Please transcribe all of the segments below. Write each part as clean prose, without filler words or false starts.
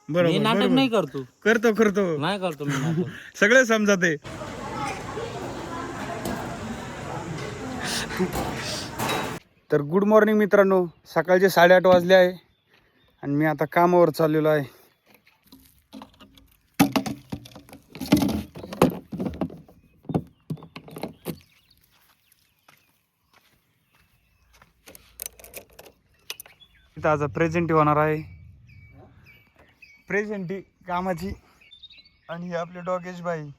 बरोबर नाटक नाही करतो करतो नाही करतो मी नाटक सगळे समजते. तर गुड मॉर्निंग मित्रांनो, सकाळचे 8:30 वाजले आहे आणि मी आता कामावर चाललेलो आहे. इथं आज प्रेझेंटी होणार आहे, प्रेझेंटी कामाची. आणि हे आपले डॉगेश भाई.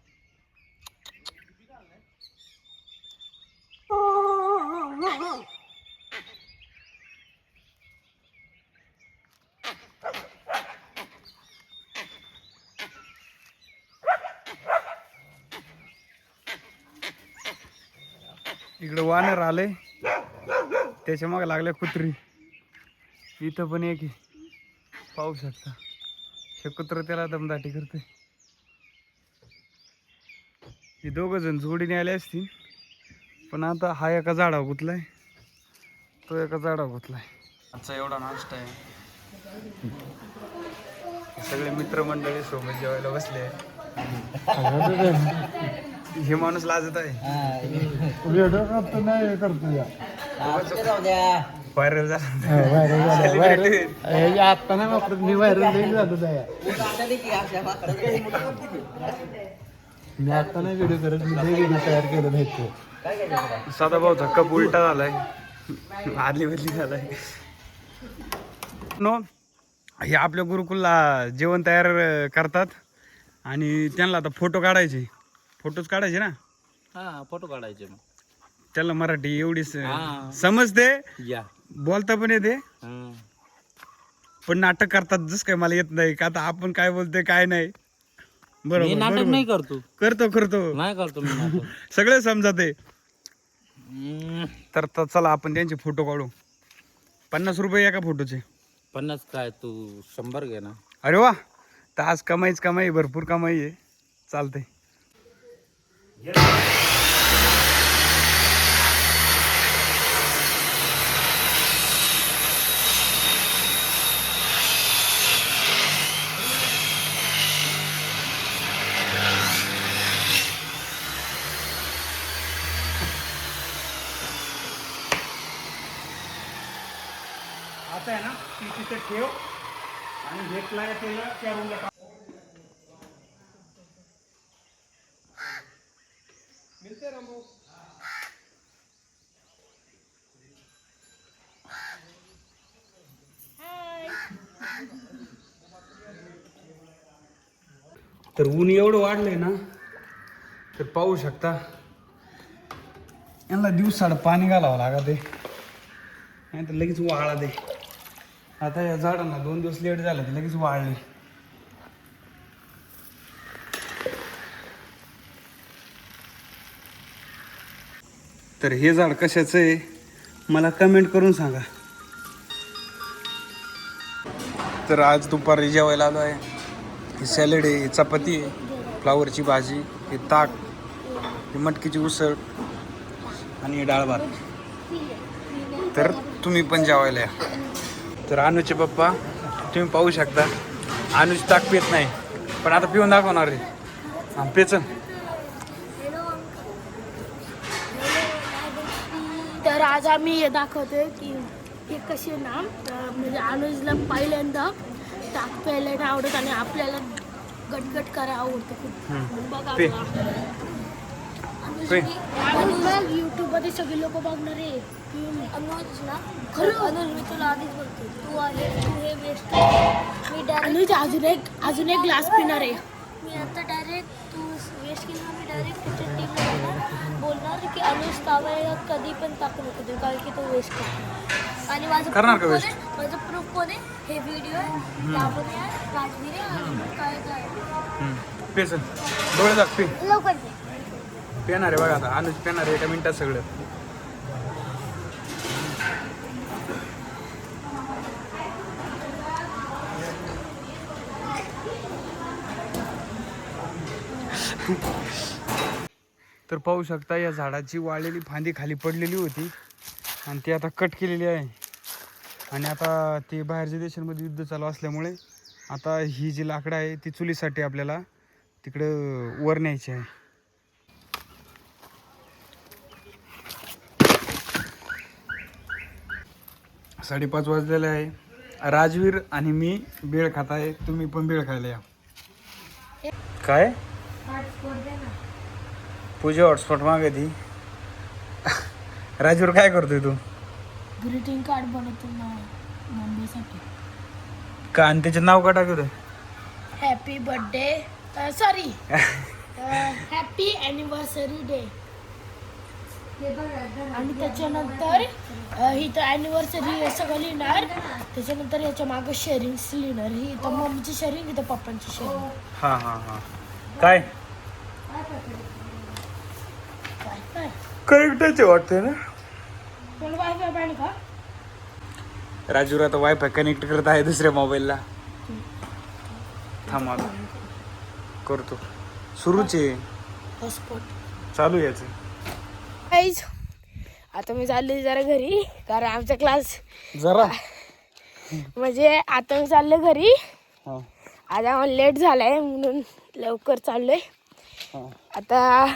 इकडे वानर आले, त्याच्या मागे लागले कुत्री. इथं पण एक पाहू शकता, हे कुत्र त्याला दमदाटी करते. हे दोघ जण जोडीने आले असतील, पण आता हा एका झाडावर गुतलाय, तो एका झाडावर गुतलाय. आजचा एवढा नाश्ता आहे. सगळे मित्रमंडळी सोबत जेवायला बसले. हे माणूस लाजत आहे. व्हायरल झाला आता नाही वापरत मी. व्हायरल झालो मी आता नाही व्हिडिओ करत, मी व्हिडिओ तयार केलं नाही. साधा भाऊचा कप उलटा झालाय, आदली बदली झालाय. नो हे आपल्या गुरुकुलला जेवण तयार करतात आणि त्यांना आता फोटो काढायचे. फोटोच काढायचे ना. हा फोटो काढायचे. मग त्याला मराठी एवढी समजते, बोलता पण येते, पण नाटक करतात जस काय मला येत नाही. का आता आपण काय बोलतोय काय नाही. बरोबर नाटक नाही करतो नाही करतो मी नाटक. सगळे समजते. तर चला आपण त्यांचे फोटो काढू. 50 रुपये एका फोटोचे. 50 काय, तू 100 घे ना. अरे वा, तर आज कमाईच कमाई, भरपूर कमाई आहे. चालते. आता आहे ना, ती तिथे ठेव आणि घेतला त्या रूमला. तर ऊन एवढं वाढलंय ना, तर पाहू शकता. यांना दिवसाड पाणी घालावं लागत आहे, नाही तर लगेच वाळा दे. आता या झाडांना 2 दिवस लेट झाला तर लगेच वाळले. तर हे झाड कशाचं आहे मला कमेंट करून सांगा. तर आज दुपारी जेवायला आलो आहे. हे सॅलड आहे, हे चपाती आहे, फ्लावरची भाजी, हे ताक, हे मटकीची उसळ आणि हे डाळ भात. तर तुम्ही पण जेवायला या. तर अनुचे पप्पा तुम्ही पाहू शकता, अनुज ताक पित नाही, पण आता पिऊन दाखवणार आहे. पेचन. तर आज आम्ही हे दाखवतोय की हे कसे ना, म्हणजे अनुजला पहिल्यांदा ताक प्यायला नाही आवडत आणि आपल्याला गटगट करायला आवडतं खूप. बघा अनुज युट्यूब मध्ये सगळे लोक बघणार आहे की अनुज ना, खरं अनुज मी तुला आधीच बोलतो, तू हे वेस्ट. मी अनुज अजून एक ग्लास पिणार आहे. मी आता डायरेक्ट तू वेस्ट केला, मी डायरेक्ट त्याच्या टीमला बोलणार की अनुज तावया कधी पण ताक नको देऊ, कारण की तो वेस्ट करतो. आणि माझं प्रूफ कोण आहे, हे व्हिडिओ आहे, आपण राजवीर काय पेचन डोळे दाख. लवकर पेणार आहे बघा. आता अनुज पेणार आहे 1 मिनिटात सगळं. तर पाहू शकता या झाडाची वाळलेली फांदी खाली पडलेली होती आणि ती आता कट केलेली आहे आणि आता ते बाहेरच्या देशांमध्ये युद्ध चालू असल्यामुळे आता ही जी लाकडं आहे ती चुलीसाठी आपल्याला तिकडं वर न्यायची आहे. साडेपाच वाजलेले आहे. राजवीर आणि मी बेळ खात आहे. तुम्ही पण बेळ खायला या. काय पूजा हॉटस्पॉट मागती. राजवीर काय करतोय तू? ग्रीटिंग कार्ड बनवतो मुंबईसाठी. का आणि त्याचं नाव का टाकतोय? Happy birthday sorry happy anniversary day. आणि त्याच्यानंतर इथं ॲनिव्हर्सरी सगळं लिहिणार. त्याच्यानंतर याच्या मागं शेअरिंग्स लिहिणार. ही इथं मम्मीची शेअरिंग, इथं पप्पांची शेअरिंग. हां हां हां. काय करेक्टच वाटतंय ना. तुला वायफाय पाहिजे का? राजूर आता वायफाय कनेक्ट करत आहे दुसऱ्या मोबाईलला. थांब आता करतो. सुरूच आहे, हॉटस्पॉट चालू याचं. गाईज आता मी चालले जरा घरी, कारण आमचा क्लास जरा म्हणजे आता मी चालले घरी. हां आज आम्हाला लेट झालाय म्हणून लवकर चाललोय. हां. आता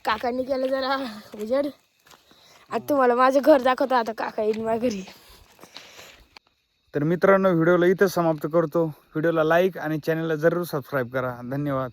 काकांनी केलं जरा उजेड. आता तुम्हाला माझं घर दाखवतो. आता काका येईल माझ्या घरी. तर मित्रांनो, व्हिडिओला इथं समाप्त करतो. व्हिडिओला लाईक आणि चॅनलला जरूर सबस्क्राईब करा. धन्यवाद.